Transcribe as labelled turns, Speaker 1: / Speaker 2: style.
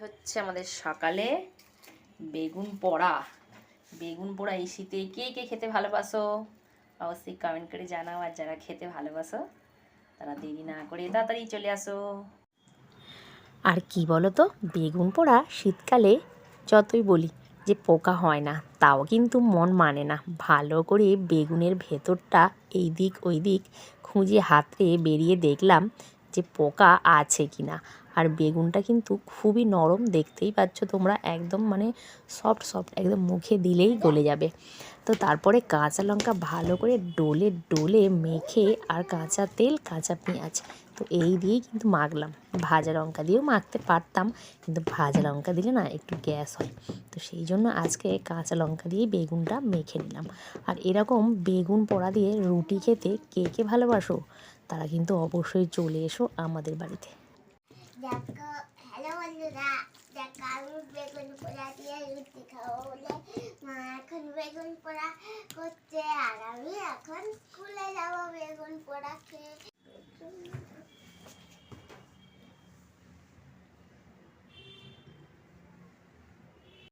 Speaker 1: হচ্ছে আমাদের সকালে বেগুন পোড়া। বেগুন পোড়া এই শীতে কে কে খেতে ভালোবাসো অবশ্যই কমেন্ট করে জানাও, আর যারা খেতে ভালোবাসো তারা দেরি না করে তাড়াতাড়ি চলে আসো।
Speaker 2: আর কি বলো তো, বেগুন পোড়া শীতকালে যতই বলি যে পোকা হয় না, তাও কিন্তু মন মানে না। ভালো করে বেগুনের ভেতরটা এই দিক ওই দিক খুঁজে হাতড়ে বেরিয়ে দেখলাম যে পোকা আছে কি না। আর বেগুনটা কিন্তু খুবই নরম, দেখতেই পাচ্ছ তোমরা, একদম মানে সফট সফট, একদম মুখে দিলেই গলে যাবে। তো তারপরে কাঁচা লঙ্কা ভালো করে ডলে ডলে মেখে, আর কাঁচা তেল কাঁচা পেঁয়াজ, তো এই দিয়েই কিন্তু মাখলাম। ভাজা লঙ্কা দিয়েও মাখতে পারতাম, কিন্তু ভাজা লঙ্কা দিলে না একটু গ্যাস হয়, তো সেই জন্য আজকে কাঁচা লঙ্কা দিয়েই বেগুনটা মেখে নিলাম। আর এরকম বেগুন পোড়া দিয়ে রুটি খেতে কে কে ভালোবাসো, তারা কিন্তু অবশ্যই চলে এসো আমাদের বাড়িতে।
Speaker 3: দেখো, হ্যালো বন্ধুরা, দেখো আমি বেগুন পোড়া দিয়ে রুটি খাবো বলে মা এখন বেগুন পোড়া করছে, আর আমি এখন স্কুলে যাবো বেগুন পোড়া খেয়ে।